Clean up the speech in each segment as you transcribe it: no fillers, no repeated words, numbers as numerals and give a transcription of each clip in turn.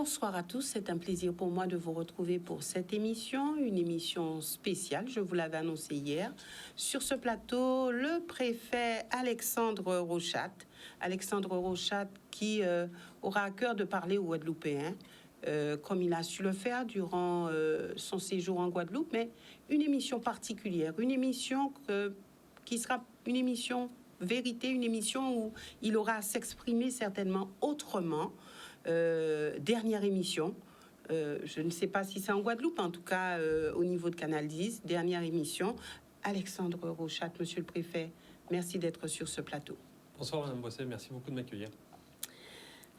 Bonsoir à tous, c'est un plaisir pour moi de vous retrouver pour cette émission, une émission spéciale, je vous l'avais annoncé hier. Sur ce plateau, le préfet Alexandre Rochat. Alexandre Rochat qui aura à cœur de parler aux Guadeloupéens, comme il a su le faire durant son séjour en Guadeloupe, mais une émission particulière, une émission qui sera une émission vérité, une émission où il aura à s'exprimer certainement autrement. Dernière émission, je ne sais pas si c'est en Guadeloupe, en tout cas au niveau de Canal 10, dernière émission. Alexandre Rochat, monsieur le préfet, merci d'être sur ce plateau. Bonsoir Madame Boisset, merci beaucoup de m'accueillir.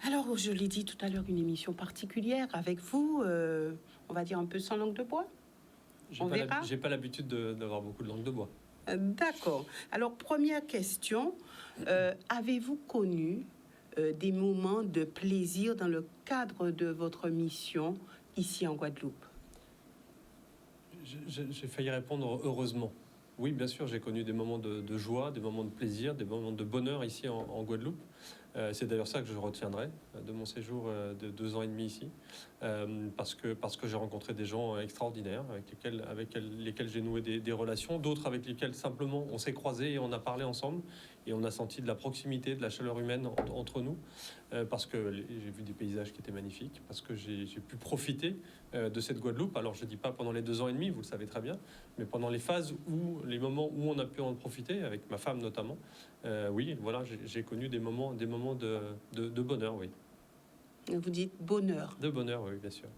Alors, je l'ai dit tout à l'heure, une émission particulière avec vous, on va dire un peu sans langue de bois. J'ai pas l'habitude d'avoir beaucoup de langue de bois. D'accord. Alors, première question, avez-vous connu des moments de plaisir dans le cadre de votre mission ici en Guadeloupe? J'ai failli répondre heureusement. Oui, bien sûr, j'ai connu des moments de joie, des moments de plaisir, des moments de bonheur ici en Guadeloupe. C'est d'ailleurs ça que je retiendrai de mon séjour de 2 ans et demi ici, parce que j'ai rencontré des gens extraordinaires avec lesquels j'ai noué des relations, d'autres avec lesquels simplement on s'est croisés et on a parlé ensemble et on a senti de la proximité, de la chaleur humaine entre nous, parce que j'ai vu des paysages qui étaient magnifiques, parce que j'ai pu profiter de cette Guadeloupe. Alors je dis pas pendant les 2 ans et demi, vous le savez très bien, mais pendant les phases les moments où on a pu en profiter, avec ma femme notamment, oui, voilà, j'ai connu des moments de bonheur, oui. Vous dites bonheur. De bonheur, oui, bien sûr.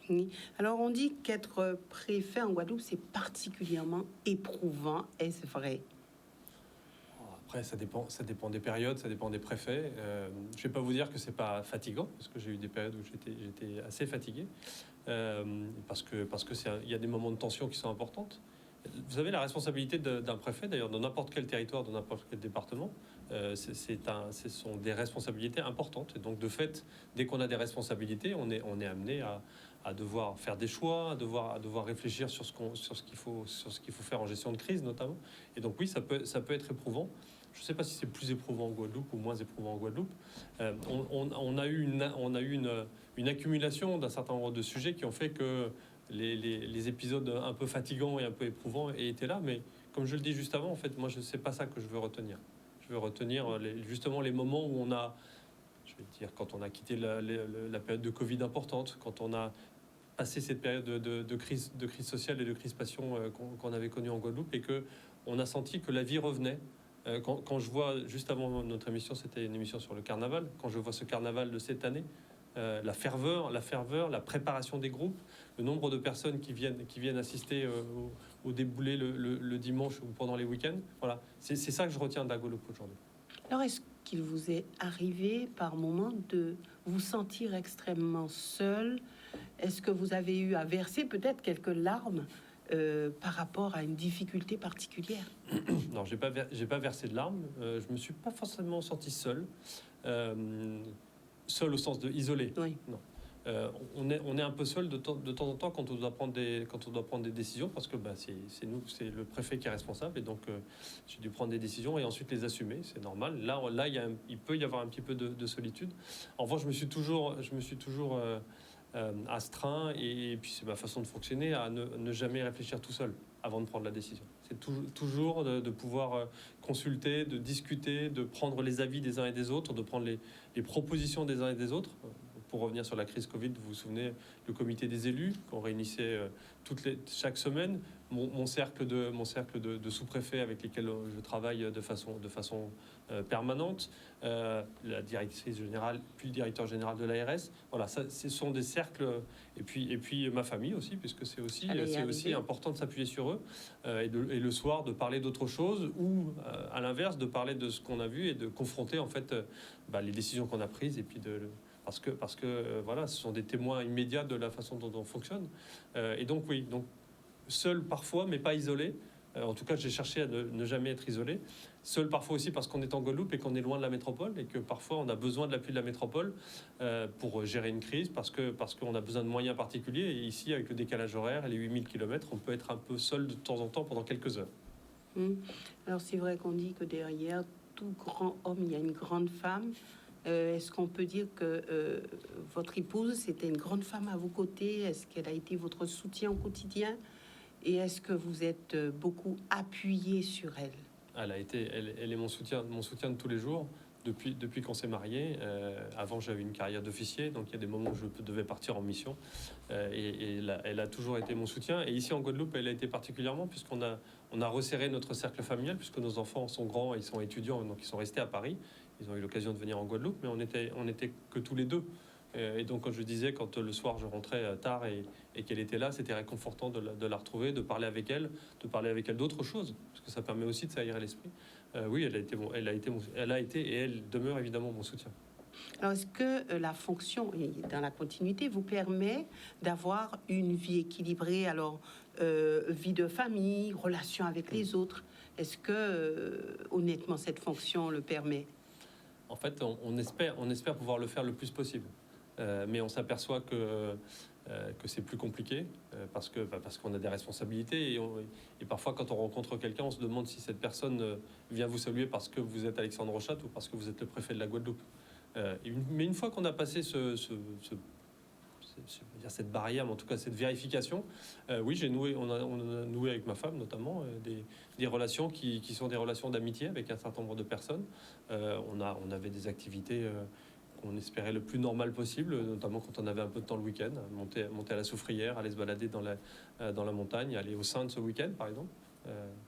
Oui. Alors, on dit qu'être préfet en Guadeloupe, c'est particulièrement éprouvant. Est-ce vrai? Après, ça dépend des périodes, ça dépend des préfets. Je ne vais pas vous dire que c'est pas fatigant, parce que j'ai eu des périodes où j'étais assez fatigué, parce que il y a des moments de tension qui sont importantes. Vous avez la responsabilité d'un préfet, d'ailleurs, dans n'importe quel territoire, dans n'importe quel département. Ce sont des responsabilités importantes. Et donc, de fait, dès qu'on a des responsabilités, on est amené à devoir faire des choix, à devoir réfléchir sur ce qu'il faut faire en gestion de crise, notamment. Et donc, oui, ça peut être éprouvant. Je ne sais pas si c'est plus éprouvant en Guadeloupe ou moins éprouvant en Guadeloupe. On a eu une accumulation d'un certain nombre de sujets qui ont fait que les épisodes un peu fatigants et un peu éprouvants étaient là, mais comme je le dis juste avant, en fait, moi, c'est pas ça que je veux retenir. Je veux retenir justement les moments où on a, je vais dire, quand on a quitté la période de Covid importante, quand on a passé cette période de crise sociale et de crispation qu'on avait connue en Guadeloupe, et que on a senti que la vie revenait. Quand je vois, juste avant notre émission, c'était une émission sur le carnaval, quand je vois ce carnaval de cette année, la ferveur, la préparation des groupes, le nombre de personnes qui viennent assister au déboulé le dimanche ou pendant les week-ends. Voilà, c'est ça que je retiens de la Guadeloupe aujourd'hui. Alors, est-ce qu'il vous est arrivé par moment de vous sentir extrêmement seul? Est-ce que vous avez eu à verser peut-être quelques larmes par rapport à une difficulté particulière? Non, j'ai pas versé de larmes. Je me suis pas forcément senti seul. Seul au sens de isolé. Oui. Non. On est un peu seul de temps en temps quand on doit prendre des décisions, parce que c'est le préfet qui est responsable, et donc j'ai dû prendre des décisions et ensuite les assumer. C'est normal. Là, il peut y avoir un petit peu de solitude. En revanche, je me suis toujours astreint, et puis c'est ma façon de fonctionner, à ne jamais réfléchir tout seul avant de prendre la décision. C'est toujours de pouvoir consulter, de discuter, de prendre les avis des uns et des autres, de prendre les propositions des uns et des autres. Pour revenir sur la crise Covid, vous vous souvenez, le comité des élus qu'on réunissait chaque semaine, mon cercle de sous-préfets avec lesquels je travaille de façon permanente, la directrice générale, puis le directeur général de l'ARS. Voilà, ce sont des cercles, et puis ma famille aussi, puisque c'est aussi important de s'appuyer sur eux, et le soir de parler d'autre chose, ou à l'inverse de parler de ce qu'on a vu et de confronter en fait les décisions qu'on a prises, et puis parce que voilà, ce sont des témoins immédiats de la façon dont on fonctionne. Et donc oui, seul parfois, mais pas isolé. En tout cas, j'ai cherché à ne jamais être isolé. Seul parfois aussi parce qu'on est en Guadeloupe et qu'on est loin de la métropole, et que parfois on a besoin de l'appui de la métropole pour gérer une crise, parce qu'on a besoin de moyens particuliers. Et ici, avec le décalage horaire et les 8000 km, on peut être un peu seul de temps en temps pendant quelques heures. Alors c'est vrai qu'on dit que derrière tout grand homme, il y a une grande femme. Est-ce qu'on peut dire que votre épouse, c'était une grande femme à vos côtés? Est-ce qu'elle a été votre soutien au quotidien? Et est-ce que vous êtes beaucoup appuyé sur elle? Elle est mon soutien de tous les jours. Depuis qu'on s'est mariés, avant j'avais une carrière d'officier, donc il y a des moments où je devais partir en mission, elle a toujours été mon soutien. Et ici en Guadeloupe, elle a été particulièrement, on a resserré notre cercle familial, puisque nos enfants sont grands, ils sont étudiants, donc ils sont restés à Paris. Ils ont eu l'occasion de venir en Guadeloupe, mais on était que tous les deux. Et donc, quand je disais, quand le soir je rentrais tard et qu'elle était là, c'était réconfortant de la retrouver, de parler avec elle d'autres choses, parce que ça permet aussi de s'aérer l'esprit. Oui, elle a été et elle demeure évidemment mon soutien. Alors, est-ce que la fonction, et dans la continuité, vous permet d'avoir une vie équilibrée? Alors, vie de famille, relation avec les autres. Est-ce que, honnêtement, cette fonction le permet? En fait, on espère pouvoir le faire le plus possible. Mais on s'aperçoit que c'est plus compliqué parce qu'on a des responsabilités et parfois quand on rencontre quelqu'un, on se demande si cette personne vient vous saluer parce que vous êtes Alexandre Rochat ou parce que vous êtes le préfet de la Guadeloupe. Mais une fois qu'on a passé cette barrière, mais en tout cas cette vérification, oui, on a noué avec ma femme notamment des relations qui sont des relations d'amitié avec un certain nombre de personnes. On avait des activités qu'on espérait le plus normal possible, notamment quand on avait un peu de temps le week-end, monter à la Soufrière, aller se balader dans la montagne, aller au sein de ce week-end par exemple,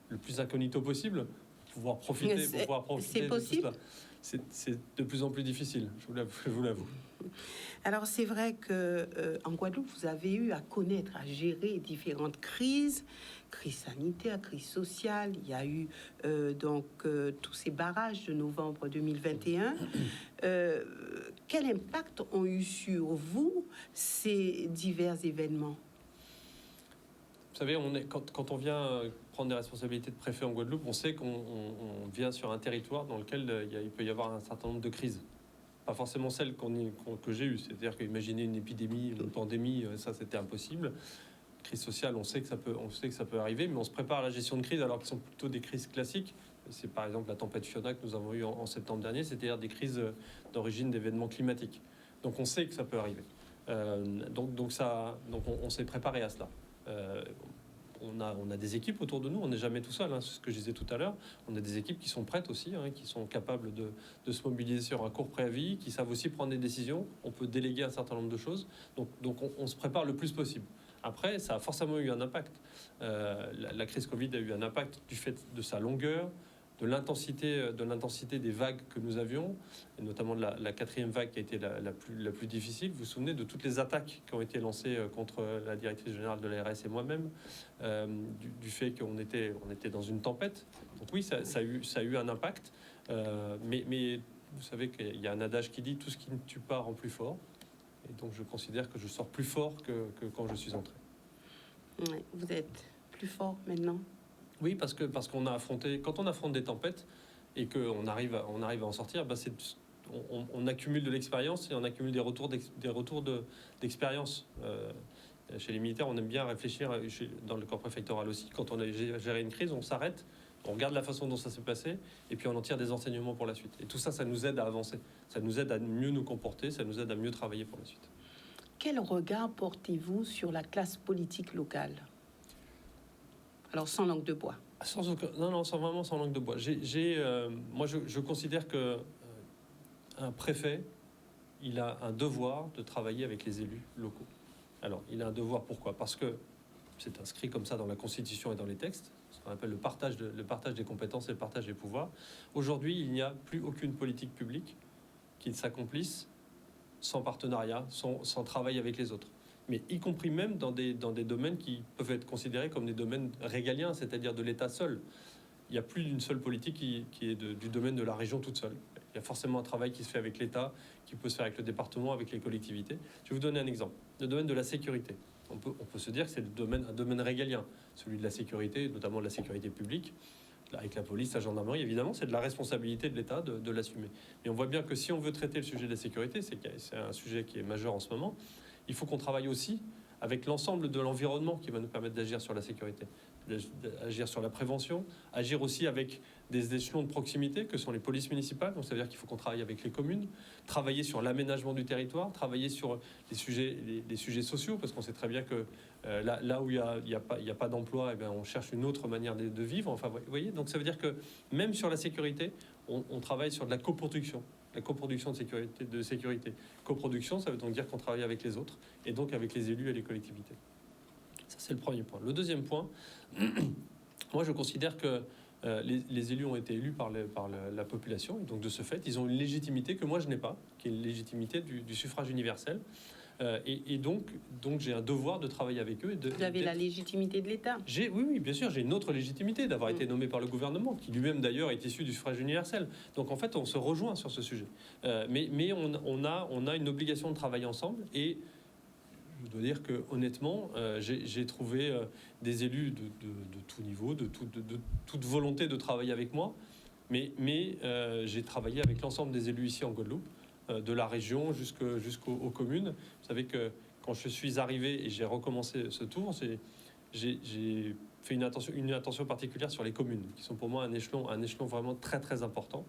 le plus incognito possible, pouvoir profiter C'est de tout possible? cela. C'est de plus en plus difficile, je vous l'avoue. Alors, c'est vrai que en Guadeloupe, vous avez eu à connaître, à gérer différentes crises, crise sanitaire, crise sociale. Il y a eu tous ces barrages de novembre 2021. Quel impact ont eu sur vous ces divers événements? Vous savez, quand on vient prendre des responsabilités de préfet en Guadeloupe, on sait qu'on vient sur un territoire dans lequel il peut y avoir un certain nombre de crises. Pas forcément celles que j'ai eues. C'est-à-dire qu'imaginer une épidémie, une pandémie, ça c'était impossible. Crise sociale, on sait que ça peut arriver, mais on se prépare à la gestion de crise alors que ce sont plutôt des crises classiques. C'est par exemple la tempête Fiona que nous avons eue en septembre dernier, c'est-à-dire des crises d'origine d'événements climatiques. Donc on sait que ça peut arriver. Donc on s'est préparé à cela. On a des équipes autour de nous, on n'est jamais tout seul, c'est ce que je disais tout à l'heure. On a des équipes qui sont prêtes aussi, qui sont capables de se mobiliser sur un court préavis, qui savent aussi prendre des décisions. On peut déléguer un certain nombre de choses. Donc on se prépare le plus possible. Après, ça a forcément eu un impact. La crise Covid a eu un impact du fait de sa longueur, de l'intensité des vagues que nous avions, et notamment de la quatrième vague qui a été la plus difficile. Vous vous souvenez de toutes les attaques qui ont été lancées contre la directrice générale de l'ARS et moi-même, du fait qu'on était dans une tempête. Donc oui, ça a eu un impact, mais vous savez qu'il y a un adage qui dit « tout ce qui ne tue pas rend plus fort ». Et donc je considère que je sors plus fort que quand je suis entré. Ouais, vous êtes plus fort maintenant? Oui, parce qu'on a affronté, quand on affronte des tempêtes et qu'on arrive à en sortir, on accumule de l'expérience et on accumule des retours d'expérience. Chez les militaires, on aime bien réfléchir, dans le corps préfectoral aussi, quand on a géré une crise, on s'arrête, on regarde la façon dont ça s'est passé et puis on en tire des enseignements pour la suite. Et tout ça, ça nous aide à avancer, ça nous aide à mieux nous comporter, ça nous aide à mieux travailler pour la suite. Quel regard portez-vous sur la classe politique locale? Alors, sans langue de bois. Sans langue de bois. Moi, je considère que un préfet, il a un devoir de travailler avec les élus locaux. Alors, il a un devoir, pourquoi? Parce que c'est inscrit comme ça dans la Constitution et dans les textes, ce qu'on appelle le partage des compétences et le partage des pouvoirs. Aujourd'hui, il n'y a plus aucune politique publique qui ne s'accomplisse sans partenariat, sans travail avec les autres. Mais y compris même dans des domaines qui peuvent être considérés comme des domaines régaliens, c'est-à-dire de l'État seul. Il n'y a plus d'une seule politique qui est du domaine de la région toute seule. Il y a forcément un travail qui se fait avec l'État, qui peut se faire avec le département, avec les collectivités. Je vais vous donner un exemple. Le domaine de la sécurité. On peut se dire que c'est un domaine régalien, celui de la sécurité, notamment de la sécurité publique. Avec la police, la gendarmerie, évidemment, c'est de la responsabilité de l'État de l'assumer. Mais on voit bien que si on veut traiter le sujet de la sécurité, c'est un sujet qui est majeur en ce moment, il faut qu'on travaille aussi avec l'ensemble de l'environnement qui va nous permettre d'agir sur la sécurité. agir sur la prévention, agir aussi avec des échelons de proximité que sont les polices municipales. Donc ça veut dire qu'il faut qu'on travaille avec les communes, travailler sur l'aménagement du territoire, travailler sur les sujets sociaux, parce qu'on sait très bien que là où il n'y a pas d'emploi, eh bien, on cherche une autre manière de vivre. Enfin, vous voyez, donc ça veut dire que même sur la sécurité, on travaille sur de la coproduction. La coproduction de sécurité. Coproduction, ça veut donc dire qu'on travaille avec les autres et donc avec les élus et les collectivités. Ça, c'est le premier point. Le deuxième point, moi, je considère que les élus ont été élus par la population. Et donc, de ce fait, ils ont une légitimité que moi, je n'ai pas, qui est une légitimité du suffrage universel. Et donc, j'ai un devoir de travailler avec eux. Vous avez la légitimité de l'État? Oui, bien sûr, j'ai une autre légitimité d'avoir été nommé par le gouvernement, qui lui-même d'ailleurs est issu du suffrage universel. Donc en fait, on se rejoint sur ce sujet. Mais on a une obligation de travailler ensemble. Et je dois dire que honnêtement, j'ai trouvé des élus de tout niveau, de toute volonté de travailler avec moi. Mais j'ai travaillé avec l'ensemble des élus ici en Guadeloupe, de la région jusqu'aux communes. Vous savez que quand je suis arrivé et j'ai recommencé ce tour, j'ai fait une attention particulière sur les communes, qui sont pour moi un échelon vraiment très très important.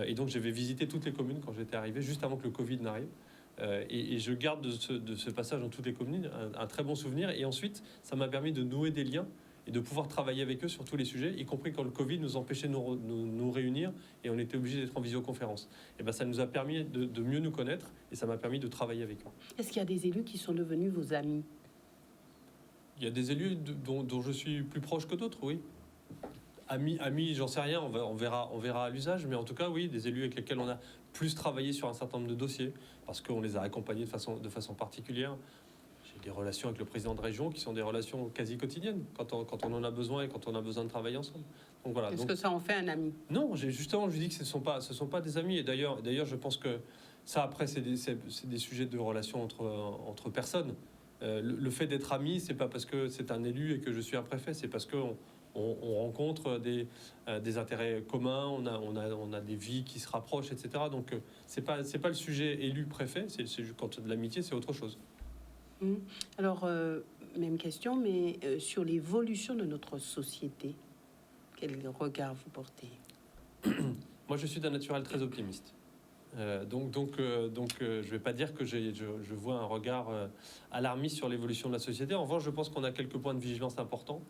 Et donc j'avais visité toutes les communes quand j'étais arrivé, juste avant que le Covid n'arrive. Et je garde de ce passage dans toutes les communes un très bon souvenir. Et ensuite, ça m'a permis de nouer des liens et de pouvoir travailler avec eux sur tous les sujets, y compris quand le Covid nous empêchait de nous réunir et on était obligé d'être en visioconférence. Et ben, ça nous a permis de mieux nous connaître et ça m'a permis de travailler avec eux. Est-ce qu'il y a des élus qui sont devenus vos amis? Il y a des élus dont je suis plus proche que d'autres, oui. Amis, j'en sais rien, on verra à l'usage, mais en tout cas, oui, des élus avec lesquels on a plus travaillé sur un certain nombre de dossiers, parce qu'on les a accompagnés de façon particulière. J'ai des relations avec le président de région qui sont des relations quasi quotidiennes, quand on en a besoin et quand on a besoin de travailler ensemble. Donc voilà. Est-ce que ça en fait un ami? Non, justement, je dis que ce sont pas des amis. Et d'ailleurs, je pense que ça, après, c'est des sujets de relations entre personnes. Le fait d'être ami, c'est pas parce que c'est un élu et que je suis un préfet, c'est parce qu'on rencontre des intérêts communs, on a des vies qui se rapprochent, etc. Donc c'est pas le sujet élu-préfet, quand de l'amitié, c'est autre chose. Alors, même question, mais sur l'évolution de notre société, quel regard vous portez? Moi, je suis d'un naturel très optimiste. Donc, je ne vais pas dire que je vois un regard alarmiste sur l'évolution de la société. En revanche, je pense qu'on a quelques points de vigilance importants.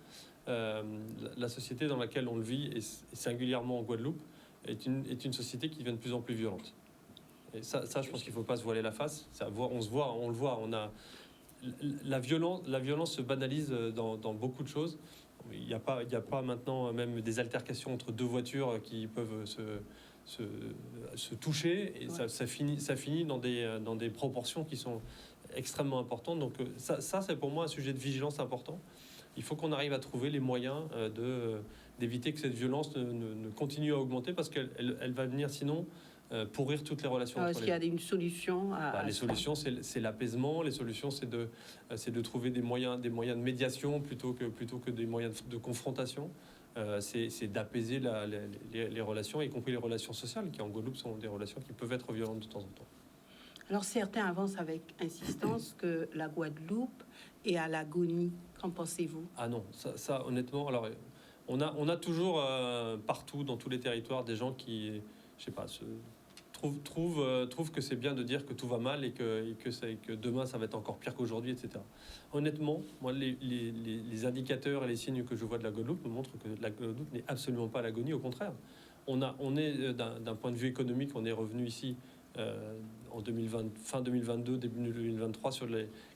La société dans laquelle on le vit, et singulièrement en Guadeloupe, est une société qui devient de plus en plus violente. Et ça je pense qu'il ne faut pas se voiler la face. On le voit. La violence se banalise dans beaucoup de choses. Il n'y a pas maintenant même des altercations entre deux voitures qui peuvent se toucher, et ouais. ça finit dans des proportions qui sont extrêmement importantes. Donc ça c'est pour moi un sujet de vigilance important. Il faut qu'on arrive à trouver les moyens d'éviter que cette violence ne continue à augmenter, parce qu'elle va venir sinon pourrir toutes les relations. Est-ce qu'il y a une solution les solutions, c'est l'apaisement. Les solutions, c'est de trouver des moyens de médiation plutôt que des moyens de confrontation. C'est d'apaiser les relations, y compris les relations sociales, qui en Guadeloupe sont des relations qui peuvent être violentes de temps en temps. Alors certains avancent avec insistance que la Guadeloupe est à l'agonie. Qu'en pensez-vous? Ah non, ça honnêtement, alors on a toujours partout dans tous les territoires des gens qui, je sais pas, trouvent que c'est bien de dire que tout va mal et que demain ça va être encore pire qu'aujourd'hui, etc. Honnêtement, moi les indicateurs et les signes que je vois de la Guadeloupe me montrent que la Guadeloupe n'est absolument pas à l'agonie, au contraire. On est d'un point de vue économique, on est revenu ici en fin 2022, début 2023 sur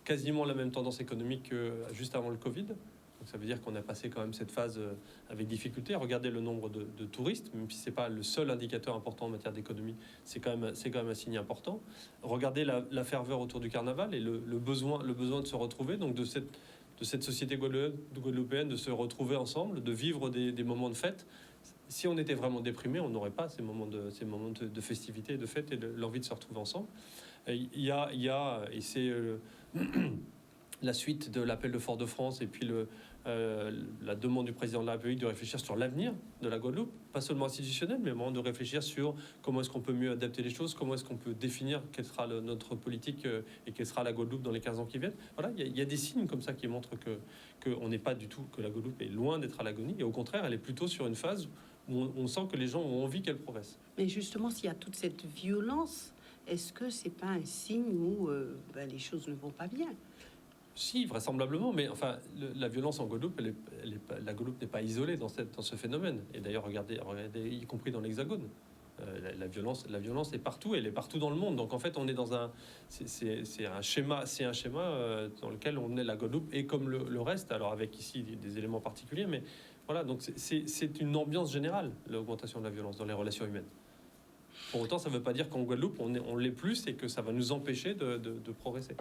quasiment la même tendance économique que juste avant le Covid. Donc ça veut dire qu'on a passé quand même cette phase avec difficulté. Regardez le nombre de touristes, même si c'est pas le seul indicateur important en matière d'économie, c'est quand même un signe important. Regardez la ferveur autour du carnaval et le besoin de se retrouver, donc de cette société guadeloupéenne, de se retrouver ensemble, de vivre des moments de fête. Si on était vraiment déprimé, on n'aurait pas ces moments de festivité, de fête et l'envie de se retrouver ensemble. Il y a et c'est la suite de l'appel de Fort-de-France et puis la demande du président de la République de réfléchir sur l'avenir de la Guadeloupe. pas seulement institutionnel, mais vraiment de réfléchir sur comment est-ce qu'on peut mieux adapter les choses, comment est-ce qu'on peut définir quelle sera notre politique et quelle sera la Guadeloupe dans les 15 ans qui viennent. Voilà, il y a des signes comme ça qui montrent qu'on n'est pas du tout, que la Guadeloupe est loin d'être à l'agonie, et au contraire, elle est plutôt sur une phase où on sent que les gens ont envie qu'elle progresse. Mais justement, s'il y a toute cette violence, est-ce que c'est pas un signe où les choses ne vont pas bien? Si, vraisemblablement, mais enfin, la violence en Guadeloupe, la Guadeloupe n'est pas isolée dans ce phénomène. Et d'ailleurs, regardez, y compris dans l'Hexagone. La violence est partout, elle est partout dans le monde. Donc en fait, on est dans c'est un schéma dans lequel on est la Guadeloupe et comme le reste. Alors avec ici des éléments particuliers, mais voilà. Donc c'est une ambiance générale, l'augmentation de la violence dans les relations humaines. Pour autant, ça ne veut pas dire qu'en Guadeloupe on l'est plus et que ça va nous empêcher de progresser.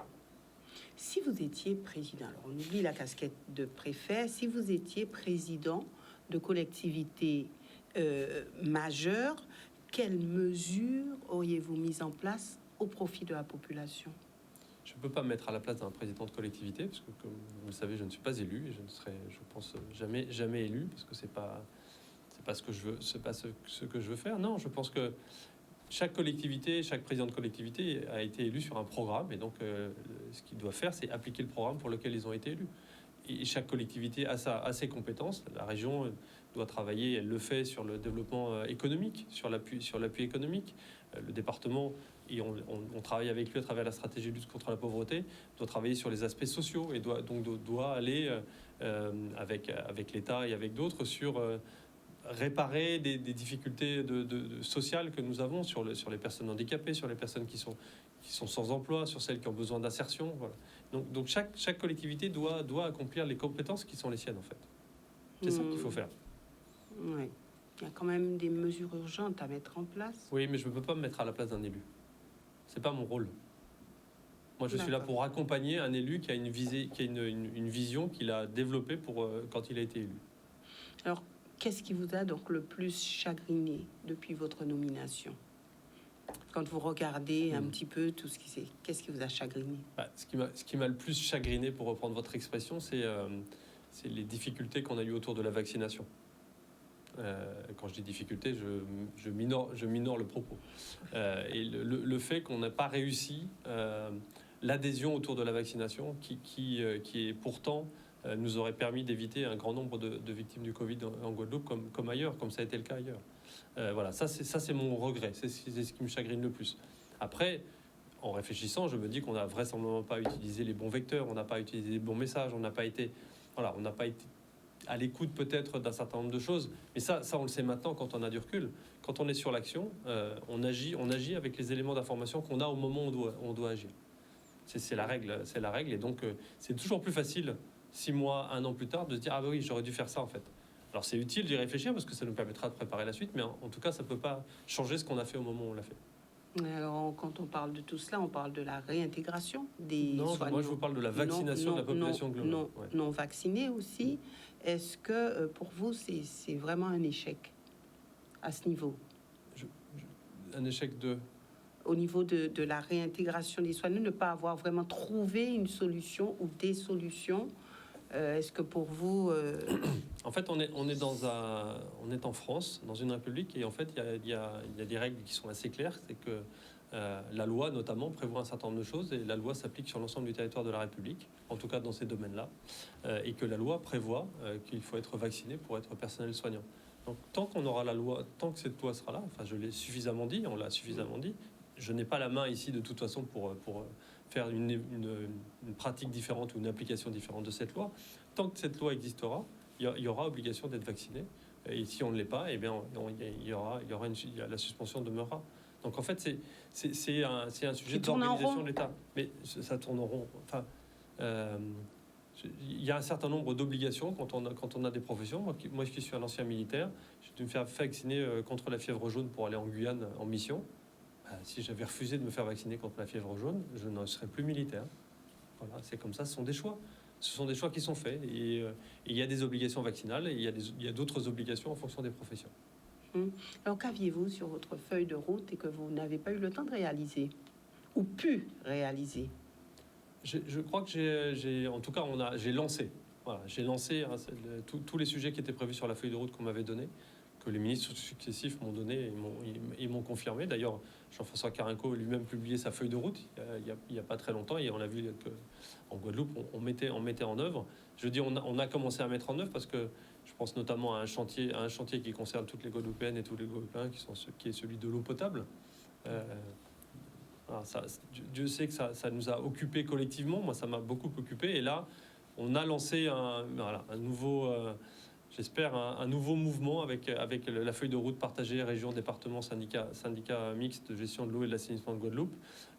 Si vous étiez président, alors on oublie la casquette de préfet, si vous étiez président de collectivité majeure, quelles mesures auriez-vous mises en place au profit de la population? Je ne peux pas me mettre à la place d'un président de collectivité, parce que, comme vous le savez, je ne suis pas élu, et je ne serai, je pense, jamais élu, parce que c'est pas ce que je veux, c'est pas ce que je veux faire. Non, je pense que chaque collectivité, chaque président de collectivité a été élu sur un programme, et donc ce qu'il doit faire, c'est appliquer le programme pour lequel ils ont été élus. Et chaque collectivité a ses compétences. La région doit travailler, elle le fait, sur le développement économique, sur l'appui économique. Le département, et on travaille avec lui à travers la stratégie de lutte contre la pauvreté, doit travailler sur les aspects sociaux et doit aller avec l'État et avec d'autres sur réparer des difficultés sociales que nous avons sur les personnes handicapées, sur les personnes qui sont sans emploi, sur celles qui ont besoin d'insertion. Voilà. Donc chaque collectivité doit accomplir les compétences qui sont les siennes, en fait. C'est ça qu'il faut faire. Oui. Il y a quand même des mesures urgentes à mettre en place. Oui, mais je ne peux pas me mettre à la place d'un élu. C'est pas mon rôle. Moi, je suis là pour accompagner un élu qui a une vision qu'il a développée quand il a été élu. Alors, qu'est-ce qui vous a donc le plus chagriné depuis votre nomination? Quand vous regardez un petit peu tout ce qui s'est... Qu'est-ce qui vous a chagriné? Ce qui m'a le plus chagriné, pour reprendre votre expression, c'est les difficultés qu'on a eues autour de la vaccination. Quand je dis difficulté, je minore le propos. Et le fait qu'on n'a pas réussi l'adhésion autour de la vaccination qui est pourtant nous aurait permis d'éviter un grand nombre de victimes du Covid en Guadeloupe comme ailleurs, comme ça a été le cas ailleurs. Voilà, ça c'est mon regret, c'est ce qui me chagrine le plus. Après, en réfléchissant, je me dis qu'on n'a vraisemblablement pas utilisé les bons vecteurs, on n'a pas utilisé les bons messages, on n'a pas été à l'écoute peut-être d'un certain nombre de choses. Mais ça on le sait maintenant quand on a du recul. Quand on est sur l'action, on agit avec les éléments d'information qu'on a au moment où on doit agir. C'est la règle, et donc c'est toujours plus facile 6 mois, 1 an plus tard de se dire ah bah oui, j'aurais dû faire ça en fait. Alors c'est utile d'y réfléchir parce que ça nous permettra de préparer la suite, mais en tout cas ça peut pas changer ce qu'on a fait au moment où on l'a fait. Alors, quand on parle de tout cela, on parle de la réintégration des soignants. Moi je vous parle de la vaccination de la population globale. Non vaccinés aussi. Est-ce que pour vous c'est vraiment un échec à ce niveau? Un échec de... Au niveau de la réintégration des soignants, ne pas avoir vraiment trouvé une solution ou des solutions. Est-ce que pour vous... En fait, on est en France, dans une république, et en fait, il y a des règles qui sont assez claires. C'est que la loi, notamment, prévoit un certain nombre de choses, et la loi s'applique sur l'ensemble du territoire de la République, en tout cas dans ces domaines-là, et que la loi prévoit qu'il faut être vacciné pour être personnel soignant. Donc, tant qu'on aura la loi, tant que cette loi sera là, enfin, je l'ai suffisamment dit, on l'a suffisamment dit, je n'ai pas la main ici de toute façon pour faire une pratique différente ou une application différente de cette loi. Tant que cette loi existera, il y aura obligation d'être vacciné. Et si on ne l'est pas, eh bien, la suspension demeurera. Donc en fait, c'est un sujet d'organisation de l'État. Mais ça tourne en rond. Enfin, il y a un certain nombre d'obligations quand on a des professions. Moi qui suis un ancien militaire, j'ai dû me faire vacciner contre la fièvre jaune pour aller en Guyane en mission. Si j'avais refusé de me faire vacciner contre la fièvre jaune, je ne serais plus militaire. Voilà, c'est comme ça, ce sont des choix. Ce sont des choix qui sont faits. Et il y a des obligations vaccinales et il y a d'autres obligations en fonction des professions. Alors qu'aviez-vous sur votre feuille de route et que vous n'avez pas eu le temps de réaliser ou pu réaliser? Je crois que j'ai lancé. Voilà, j'ai lancé tous les sujets qui étaient prévus sur la feuille de route qu'on m'avait donnée, que les ministres successifs m'ont donné et m'ont confirmé. D'ailleurs, Jean-François Carenco lui-même publié sa feuille de route il n'y a pas très longtemps, et on a vu qu'en Guadeloupe, on mettait en œuvre. Je dis on a commencé à mettre en œuvre parce que je pense notamment à un chantier qui concerne toutes les Guadeloupéennes et tous les Guadeloupéens, qui est celui de l'eau potable. Alors Dieu sait que ça nous a occupés collectivement. Moi, ça m'a beaucoup occupé. Et là, on a lancé un nouveau, j'espère, un nouveau mouvement avec la feuille de route partagée région, département, syndicat mixte de gestion de l'eau et de l'assainissement de Guadeloupe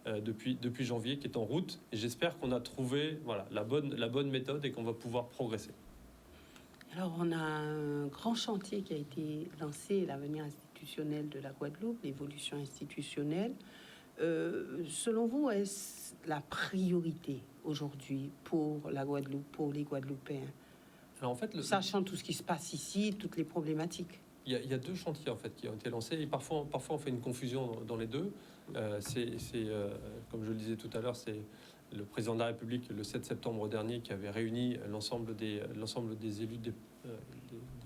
depuis janvier, qui est en route. Et j'espère qu'on a trouvé la bonne méthode et qu'on va pouvoir progresser. Alors, on a un grand chantier qui a été lancé, l'avenir institutionnel de la Guadeloupe, l'évolution institutionnelle. Selon vous, est-ce la priorité aujourd'hui pour la Guadeloupe, pour les Guadeloupéens? Alors, en fait, sachant tout ce qui se passe ici, toutes les problématiques. Il y a deux chantiers en fait qui ont été lancés, et parfois on fait une confusion dans les deux. Comme je le disais tout à l'heure, c'est le président de la République le 7 septembre dernier qui avait réuni l'ensemble des élus des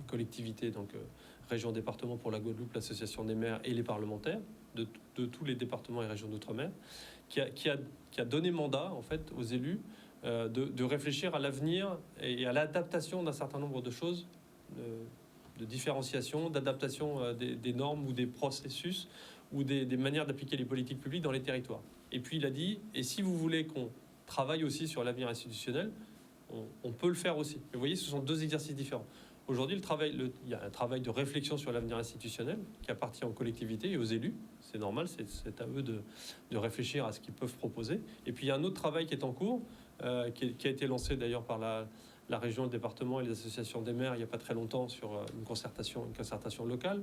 collectivités, donc région, département pour la Guadeloupe, l'association des maires et les parlementaires de tous les départements et régions d'outre-mer, qui a donné mandat en fait aux élus de réfléchir à l'avenir et à l'adaptation d'un certain nombre de choses, de différenciation, d'adaptation des normes ou des processus ou des manières d'appliquer les politiques publiques dans les territoires. Et puis il a dit, et si vous voulez qu'on travaille aussi sur l'avenir institutionnel, on peut le faire aussi. Et vous voyez, ce sont deux exercices différents. Aujourd'hui, il y a un travail de réflexion sur l'avenir institutionnel qui appartient aux collectivités et aux élus. C'est normal, c'est à eux de réfléchir à ce qu'ils peuvent proposer. Et puis il y a un autre travail qui est en cours, qui a été lancé d'ailleurs par la région, le département et les associations des maires il n'y a pas très longtemps sur une concertation locale.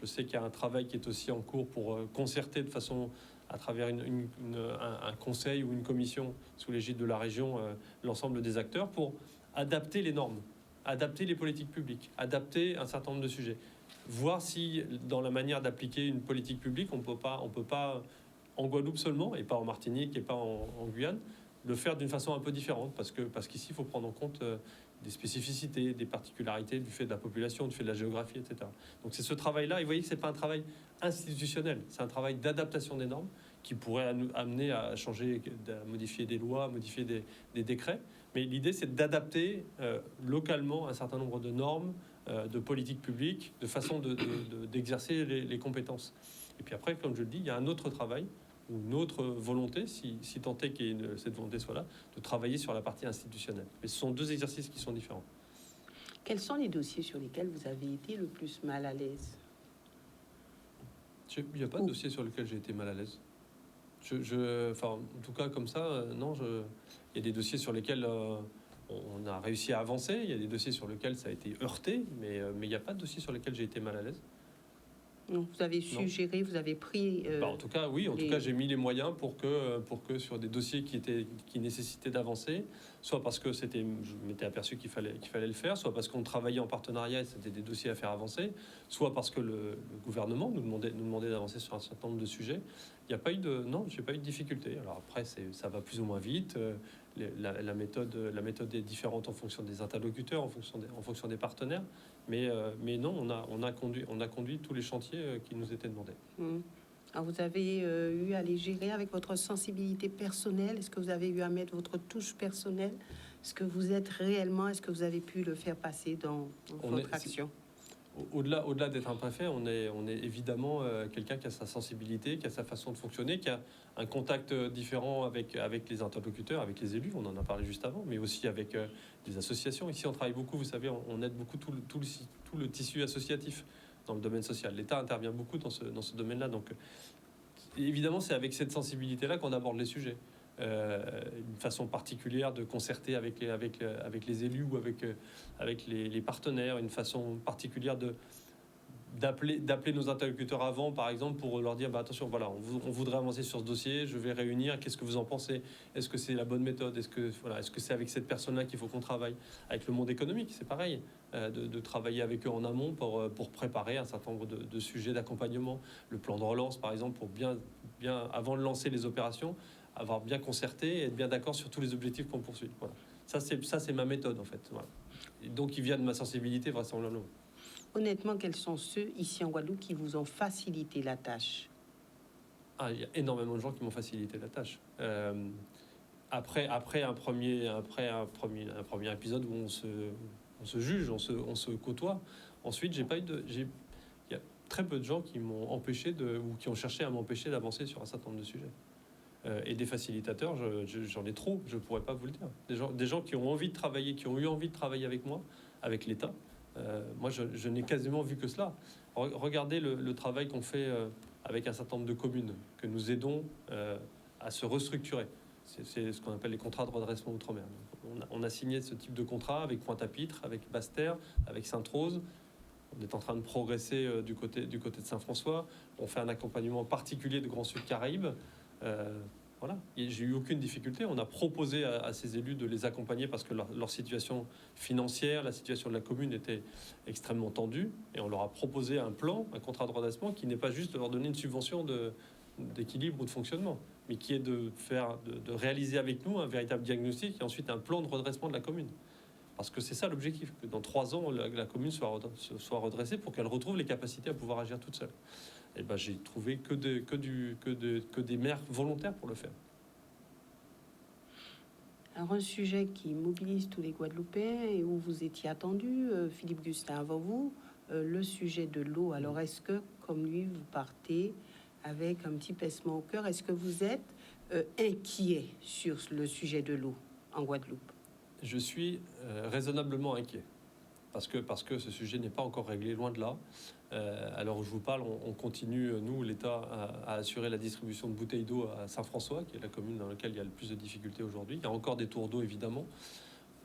Je sais qu'il y a un travail qui est aussi en cours pour concerter de façon à travers un conseil ou une commission sous l'égide de la région l'ensemble des acteurs pour adapter les normes, adapter les politiques publiques, adapter un certain nombre de sujets. Voir si dans la manière d'appliquer une politique publique, on peut pas en Guadeloupe seulement, et pas en Martinique, et pas en Guyane, le faire d'une façon un peu différente, parce qu'ici, il faut prendre en compte des spécificités, des particularités du fait de la population, du fait de la géographie, etc. Donc c'est ce travail-là, et vous voyez que ce n'est pas un travail institutionnel, c'est un travail d'adaptation des normes qui pourrait nous amener à changer, à modifier des lois, à modifier des décrets. Mais l'idée, c'est d'adapter localement un certain nombre de normes, de politiques publiques, de façon d'exercer les compétences. Et puis après, comme je le dis, il y a un autre travail, ou une autre volonté, si tant est que cette volonté soit là, de travailler sur la partie institutionnelle. Mais ce sont deux exercices qui sont différents. Quels sont les dossiers sur lesquels vous avez été le plus mal à l'aise? Il n'y a pas de dossier sur lequel j'ai été mal à l'aise. En tout cas, comme ça, non. Il y a des dossiers sur lesquels on a réussi à avancer. Il y a des dossiers sur lesquels ça a été heurté, mais il n'y a pas de dossier sur lesquels j'ai été mal à l'aise. Donc vous avez su gérer, vous avez pris... en tout cas, oui. En tout cas, j'ai mis les moyens pour que sur des dossiers qui nécessitaient d'avancer, soit parce que je m'étais aperçu qu'il fallait le faire, soit parce qu'on travaillait en partenariat et c'était des dossiers à faire avancer, soit parce que le gouvernement nous demandait d'avancer sur un certain nombre de sujets. Il n'y a pas eu j'ai pas eu de difficulté. Alors après, ça va plus ou moins vite. La méthode est différente en fonction des interlocuteurs, en fonction des partenaires. Mais non, on a conduit tous les chantiers qui nous étaient demandés. Alors vous avez eu à les gérer avec votre sensibilité personnelle. Est-ce que vous avez eu à mettre votre touche personnelle? Est-ce que vous êtes réellement? Est-ce que vous avez pu le faire passer dans votre action? Au-delà d'être un préfet, on est évidemment quelqu'un qui a sa sensibilité, qui a sa façon de fonctionner, qui a un contact différent avec les interlocuteurs, avec les élus, on en a parlé juste avant, mais aussi avec des associations. Ici, on travaille beaucoup, vous savez, on aide beaucoup tout le tissu associatif dans le domaine social. L'État intervient beaucoup dans ce domaine-là. Donc, évidemment, c'est avec cette sensibilité-là qu'on aborde les sujets. Une façon particulière de concerter avec les élus ou avec les partenaires, une façon particulière d'appeler nos interlocuteurs avant, par exemple, pour leur dire attention, voilà, on voudrait avancer sur ce dossier, je vais réunir, qu'est-ce que vous en pensez? Est-ce que c'est la bonne méthode? Est-ce que c'est avec cette personne-là qu'il faut qu'on travaille? Avec le monde économique, c'est pareil, de travailler avec eux en amont pour préparer un certain nombre de sujets d'accompagnement. Le plan de relance, par exemple, pour bien avant de lancer les opérations, avoir bien concerté et être bien d'accord sur tous les objectifs qu'on poursuit. Voilà. Ça, c'est ma méthode, en fait. Voilà. Et donc, il vient de ma sensibilité, vraisemblablement. honnêtement, quels sont ceux ici en Guadeloupe qui vous ont facilité la tâche? Ah, il y a énormément de gens qui m'ont facilité la tâche. Après un premier épisode où on se juge, on se côtoie. Ensuite, il y a très peu de gens qui m'ont empêché ou qui ont cherché à m'empêcher d'avancer sur un certain nombre de sujets. Et des facilitateurs, j'en ai trop, je ne pourrais pas vous le dire. Des gens qui ont envie de travailler, qui ont eu envie de travailler avec moi, avec l'État. Moi, je n'ai quasiment vu que cela. Regardez le travail qu'on fait avec un certain nombre de communes, que nous aidons à se restructurer. C'est ce qu'on appelle les contrats de redressement outre-mer. On a signé ce type de contrat avec Pointe-à-Pitre, avec Basse-Terre, avec Sainte-Rose. On est en train de progresser du côté de Saint-François. On fait un accompagnement particulier de Grand Sud Caraïbes. Voilà, j'ai eu aucune difficulté. On a proposé à ces élus de les accompagner parce que leur situation financière, la situation de la commune était extrêmement tendue. Et on leur a proposé un plan, un contrat de redressement qui n'est pas juste de leur donner une subvention d'équilibre ou de fonctionnement, mais qui est de réaliser avec nous un véritable diagnostic et ensuite un plan de redressement de la commune. Parce que c'est ça l'objectif, que dans 3 ans, la commune soit redressée pour qu'elle retrouve les capacités à pouvoir agir toute seule. Et ben, j'ai trouvé que des maires volontaires pour le faire. Alors, un sujet qui mobilise tous les Guadeloupéens et où vous étiez attendu, Philippe Gustin, avant vous, le sujet de l'eau. Alors, est-ce que, comme lui, vous partez avec un petit pincement au cœur? Est-ce que vous êtes inquiet sur le sujet de l'eau en Guadeloupe? Je suis raisonnablement inquiet. Parce que ce sujet n'est pas encore réglé, loin de là. À l'heure où je vous parle, on continue, nous, l'État, à assurer la distribution de bouteilles d'eau à Saint-François, qui est la commune dans laquelle il y a le plus de difficultés aujourd'hui. Il y a encore des tours d'eau, évidemment.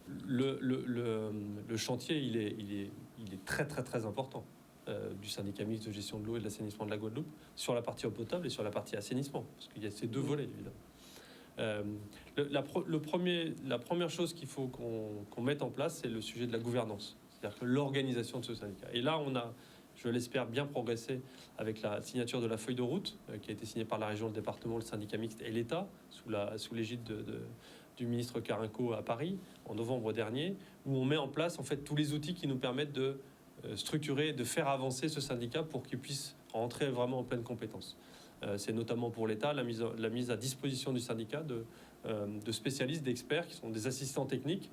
Le chantier, il est très, très, très important du syndicat mixte de gestion de l'eau et de l'assainissement de la Guadeloupe, sur la partie eau potable et sur la partie assainissement, parce qu'il y a ces deux volets, évidemment. La première chose qu'il faut qu'on mette en place, c'est le sujet de la gouvernance, c'est-à-dire que l'organisation de ce syndicat. Et là, on a, je l'espère, bien progressé avec la signature de la feuille de route qui a été signée par la région, le département, le syndicat mixte et l'État, sous l'égide du ministre Carinco à Paris, en novembre dernier, où on met en place en fait tous les outils qui nous permettent de structurer, de faire avancer ce syndicat pour qu'il puisse rentrer vraiment en pleine compétence. C'est notamment pour l'État la mise à disposition du syndicat de spécialistes, d'experts qui sont des assistants techniques,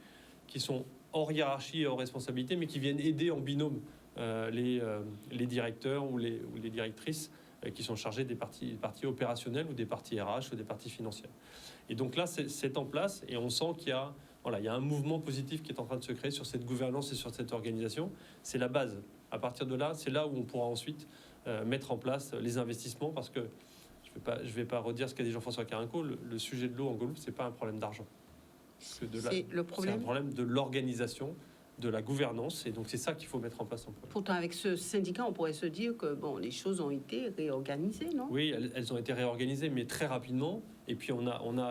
qui sont hors hiérarchie et hors responsabilité, mais qui viennent aider en binôme les directeurs ou les directrices qui sont chargés des parties opérationnelles ou des parties RH ou des parties financières. Et donc là, c'est en place et on sent qu'il y a un mouvement positif qui est en train de se créer sur cette gouvernance et sur cette organisation. C'est la base. À partir de là, c'est là où on pourra ensuite mettre en place les investissements, parce que je vais pas redire ce qu'a dit Jean-François Carinco, le sujet de l'eau en Guadeloupe, c'est pas un problème d'argent. C'est un problème de l'organisation, de la gouvernance, et donc c'est ça qu'il faut mettre en place en premier. Pourtant, avec ce syndicat, on pourrait se dire que bon, les choses ont été réorganisées, non? Oui, elles ont été réorganisées, mais très rapidement. Et puis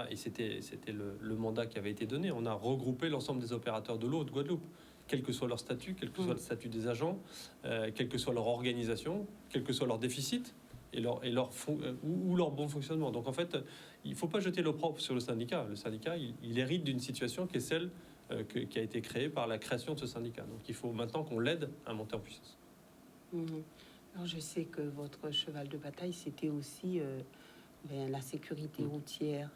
et c'était le mandat qui avait été donné, on a regroupé l'ensemble des opérateurs de l'eau de Guadeloupe, quel que soit leur statut, quel que soit le statut des agents, quelle que soit leur organisation, quel que soit leur déficit ou leur bon fonctionnement. Donc en fait, il ne faut pas jeter l'opprobre sur le syndicat. Le syndicat, il hérite d'une situation qui est celle qui a été créée par la création de ce syndicat. Donc il faut maintenant qu'on l'aide à monter en puissance. Alors je sais que votre cheval de bataille, c'était aussi la sécurité routière.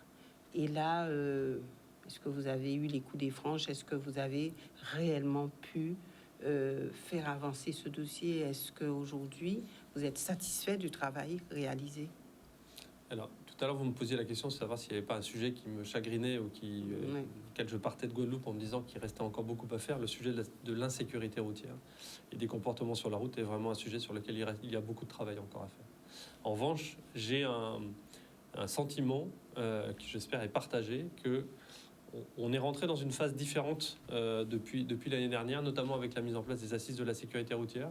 Et là, est-ce que vous avez eu les coups des franches? Est-ce que vous avez réellement pu faire avancer ce dossier? Est-ce qu'aujourd'hui, vous êtes satisfait du travail réalisé? Alors, tout à l'heure, vous me posiez la question de savoir s'il n'y avait pas un sujet qui me chagrinait ou auquel je partais de Guadeloupe en me disant qu'il restait encore beaucoup à faire. Le sujet de l'insécurité routière et des comportements sur la route est vraiment un sujet sur lequel il y a beaucoup de travail encore à faire. En revanche, j'ai un sentiment qui, j'espère, est partagé, que on est rentré dans une phase différente depuis l'année dernière, notamment avec la mise en place des assises de la sécurité routière,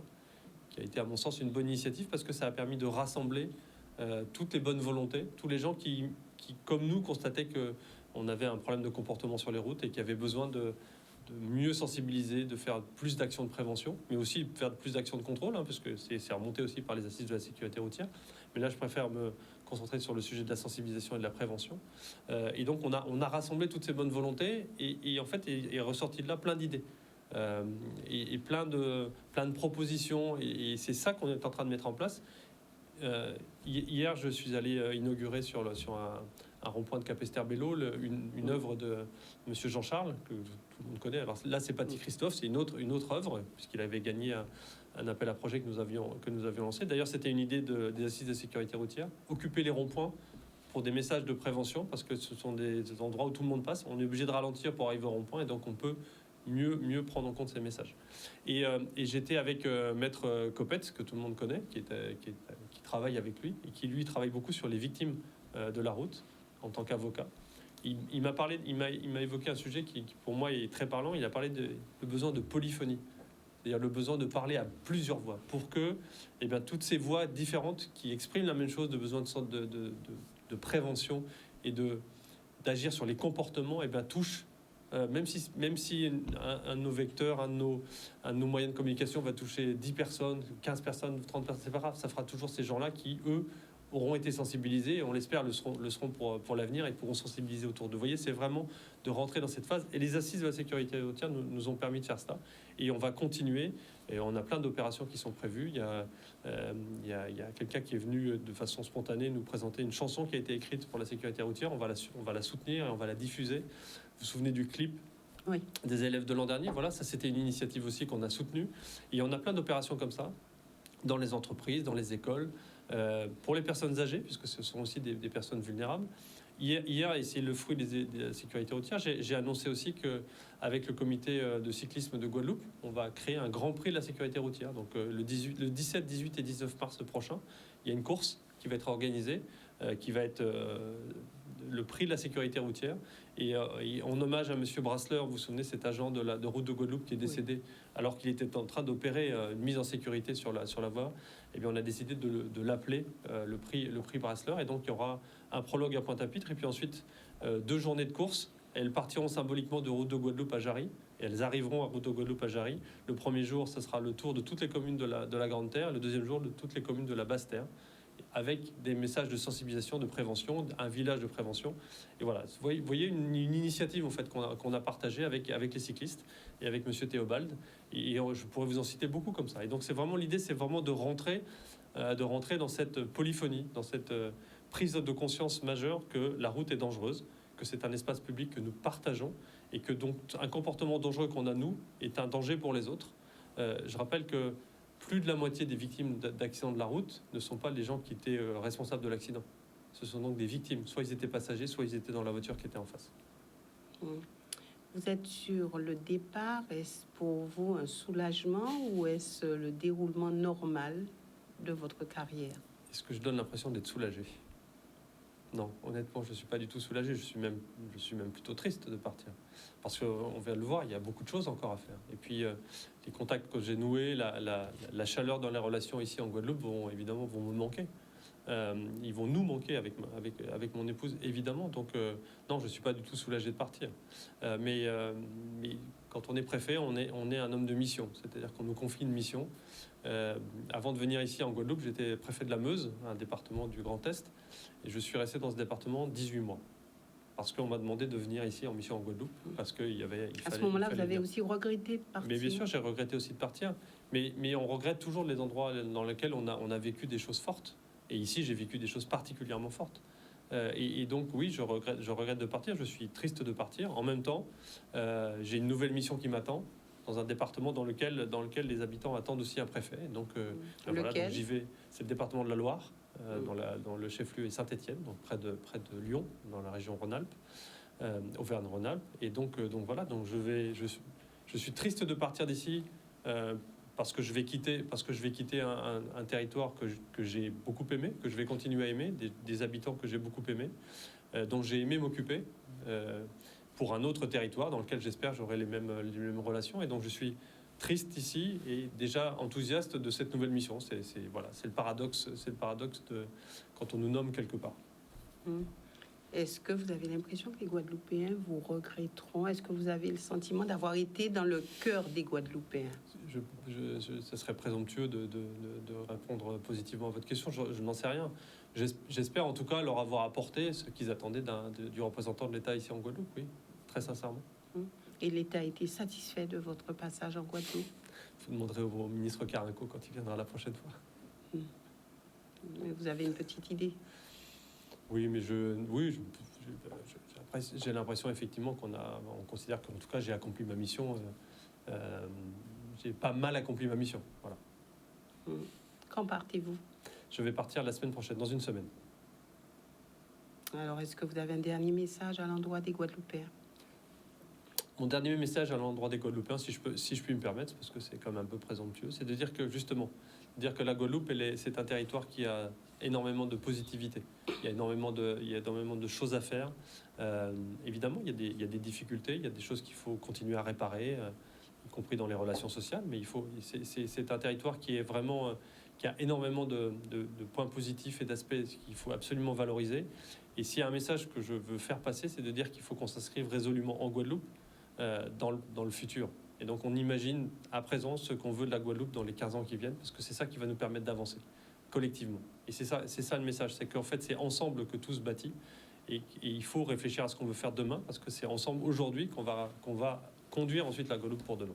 qui a été, à mon sens, une bonne initiative parce que ça a permis de rassembler toutes les bonnes volontés, tous les gens qui, comme nous, constataient qu'on avait un problème de comportement sur les routes et qui avaient besoin de mieux sensibiliser, de faire plus d'actions de prévention, mais aussi de faire plus d'actions de contrôle, parce que c'est remonté aussi par les assises de la sécurité routière. Mais là, je préfère me concentrer sur le sujet de la sensibilisation et de la prévention. Et donc, on a rassemblé toutes ces bonnes volontés et en fait, est ressorti de là plein d'idées. et plein de propositions. Et c'est ça qu'on est en train de mettre en place. Hier, je suis allé inaugurer sur un rond-point de Capesterre-Belle-Eau une œuvre de M. Jean-Charles, que tout le monde connaît. Alors là, c'est pas Christophe, c'est une autre œuvre, puisqu'il avait gagné un appel à projet que nous avions lancé. D'ailleurs, c'était une idée des assises de sécurité routière, occuper les ronds-points pour des messages de prévention, parce que ce sont des endroits où tout le monde passe. On est obligé de ralentir pour arriver au rond-point, et donc on peut mieux prendre en compte ces messages. Et j'étais avec Maître Copetz, que tout le monde connaît, qui travaille avec lui, et qui, lui, travaille beaucoup sur les victimes de la route, en tant qu'avocat. Il m'a évoqué un sujet qui, pour moi, est très parlant. Il a parlé de besoin de polyphonie, c'est-à-dire le besoin de parler à plusieurs voix, pour que toutes ces voix différentes qui expriment la même chose, de besoin de sorte de prévention et d'agir sur les comportements, touchent. Même si un de nos vecteurs, un de nos moyens de communication va toucher 10 personnes, 15 personnes, 30 personnes, c'est pas grave, ça fera toujours ces gens-là qui, eux, auront été sensibilisés, et on l'espère le seront pour l'avenir, et pourront sensibiliser autour d'eux. Vous voyez, c'est vraiment de rentrer dans cette phase. Et les assises de la sécurité routière nous ont permis de faire ça. Et on va continuer. Et on a plein d'opérations qui sont prévues. Il y a quelqu'un qui est venu de façon spontanée nous présenter une chanson qui a été écrite pour la sécurité routière. On va la soutenir et on va la diffuser. Vous vous souvenez du clip des élèves de l'an dernier? Voilà, ça c'était une initiative aussi qu'on a soutenue. Et on a plein d'opérations comme ça, dans les entreprises, dans les écoles, pour les personnes âgées, puisque ce sont aussi des personnes vulnérables. Hier, et c'est le fruit de la sécurité routière, j'ai annoncé aussi qu'avec le comité de cyclisme de Guadeloupe, on va créer un grand prix de la sécurité routière. Donc le 17, 18 et 19 mars prochain, il y a une course qui va être organisée, qui va être le prix de la sécurité routière. Et en hommage à M. Brassler, vous vous souvenez, cet agent de route de Guadeloupe qui est décédé alors qu'il était en train d'opérer une mise en sécurité sur la voie, on a décidé de l'appeler le prix Brassler. Et donc il y aura un prologue à Pointe-à-Pitre, et puis ensuite 2 journées de course. Elles partiront symboliquement de route de Guadeloupe à Jarry, et elles arriveront à route de Guadeloupe à Jarry. Le premier jour, ce sera le tour de toutes les communes de la Grande Terre, le deuxième jour de toutes les communes de la Basse Terre, avec des messages de sensibilisation, de prévention, un village de prévention. Et voilà, vous voyez une initiative en fait qu'on a partagée avec les cyclistes et avec Monsieur Théobald. Et je pourrais vous en citer beaucoup comme ça. Et donc c'est vraiment l'idée, c'est vraiment de rentrer dans cette polyphonie, dans cette prise de conscience majeure que la route est dangereuse, que c'est un espace public que nous partageons, et que donc un comportement dangereux qu'on a nous est un danger pour les autres. Je rappelle que plus de la moitié des victimes d'accidents de la route ne sont pas les gens qui étaient responsables de l'accident. Ce sont donc des victimes. Soit ils étaient passagers, soit ils étaient dans la voiture qui était en face. Vous êtes sur le départ. Est-ce pour vous un soulagement ou est-ce le déroulement normal de votre carrière? Est-ce que je donne l'impression d'être soulagé? Non, honnêtement, je ne suis pas du tout soulagé. Je suis même plutôt triste de partir. Parce qu'on vient de le voir, il y a beaucoup de choses encore à faire. Et puis, les contacts que j'ai noués, la chaleur dans les relations ici en Guadeloupe vont me manquer. Ils vont nous manquer avec mon épouse, évidemment. Donc, non, je ne suis pas du tout soulagé de partir. Mais quand on est préfet, on est un homme de mission. C'est-à-dire qu'on nous confie une mission. Avant de venir ici en Guadeloupe, j'étais préfet de la Meuse, un département du Grand Est. Et je suis resté dans ce département 18 mois. Parce qu'on m'a demandé de venir ici en mission en Guadeloupe. Parce qu'il fallait... À ce moment-là, vous avez aussi regretté de partir? Mais bien sûr, j'ai regretté aussi de partir. Mais on regrette toujours les endroits dans lesquels on a vécu des choses fortes. Et ici, j'ai vécu des choses particulièrement fortes. Et donc, oui, je regrette de partir. Je suis triste de partir. En même temps, j'ai une nouvelle mission qui m'attend dans un département dans lequel les habitants attendent aussi un préfet. Donc, donc j'y vais. C'est le département de la Loire, dans le chef-lieu est Saint-Étienne, donc près de Lyon, dans la région Rhône-Alpes, Auvergne-Rhône-Alpes. Et donc voilà. Donc je suis triste de partir d'ici. Parce que je vais quitter un territoire que j'ai beaucoup aimé, que je vais continuer à aimer, des habitants que j'ai beaucoup aimés, dont j'ai aimé m'occuper, pour un autre territoire dans lequel j'espère j'aurai les mêmes relations. Et donc je suis triste ici et déjà enthousiaste de cette nouvelle mission. C'est le paradoxe de quand on nous nomme quelque part. Est-ce que vous avez l'impression que les Guadeloupéens vous regretteront? Est-ce que vous avez le sentiment d'avoir été dans le cœur des Guadeloupéens? Ça serait présomptueux de répondre positivement à votre question. Je n'en sais rien. J'espère en tout cas leur avoir apporté ce qu'ils attendaient du représentant de l'État ici en Guadeloupe, oui, très sincèrement. Et l'État a été satisfait de votre passage en Guadeloupe? Vous demanderez au ministre Carinco quand il viendra la prochaine fois. Mais vous avez une petite idée? Oui, mais après, j'ai l'impression effectivement on considère qu'en tout cas j'ai accompli ma mission. J'ai pas mal accompli ma mission. Voilà. Quand partez-vous? Je vais partir la semaine prochaine, dans une semaine. Alors, est-ce que vous avez un dernier message à l'endroit des Guadeloupéens? Mon dernier message à l'endroit des Guadeloupéens, si je puis me permettre, parce que c'est quand même un peu présomptueux, c'est de dire que justement, la Guadeloupe, c'est un territoire qui a énormément de positivité. Il y a énormément de choses à faire. Évidemment, il y a des difficultés, il y a des choses qu'il faut continuer à réparer, y compris dans les relations sociales. Mais c'est un territoire qui est vraiment, qui a énormément de points positifs et d'aspects qu'il faut absolument valoriser. Et s'il y a un message que je veux faire passer, c'est de dire qu'il faut qu'on s'inscrive résolument en Guadeloupe dans le futur. Et donc on imagine à présent ce qu'on veut de la Guadeloupe dans les 15 ans qui viennent, parce que c'est ça qui va nous permettre d'avancer collectivement. Et c'est ça le message, c'est qu'en fait c'est ensemble que tout se bâtit, et il faut réfléchir à ce qu'on veut faire demain, parce que c'est ensemble aujourd'hui qu'on va conduire ensuite la Guadeloupe pour demain.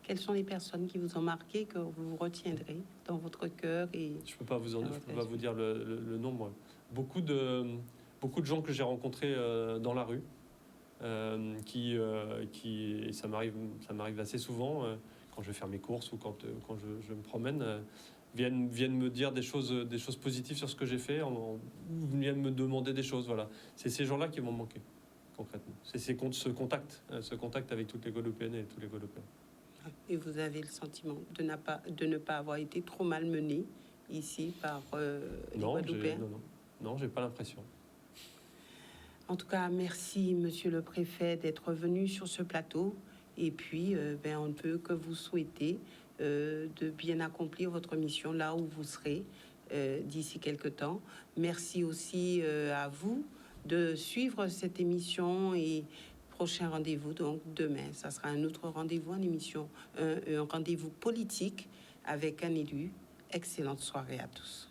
Quelles sont les personnes qui vous ont marqué, que vous retiendrez dans votre cœur? Je ne peux pas vous dire le nombre. Beaucoup de gens que j'ai rencontrés dans la rue, et ça m'arrive assez souvent quand je vais faire mes courses ou quand je me promène, viennent me dire des choses positives sur ce que j'ai fait, ou viennent me demander des choses. Voilà, c'est ces gens-là qui vont me manquer concrètement. C'est ce contact avec toutes les Guadeloupéennes et tous les Guadeloupéens. Et vous avez le sentiment de ne pas avoir été trop malmené ici par les Guadeloupéens? Non, j'ai pas l'impression. En tout cas, merci, Monsieur le Préfet, d'être venu sur ce plateau. Et puis, on ne peut que vous souhaiter de bien accomplir votre mission là où vous serez d'ici quelques temps. Merci aussi à vous de suivre cette émission, et prochain rendez-vous, donc demain, ça sera un autre rendez-vous, un rendez-vous politique avec un élu. Excellente soirée à tous.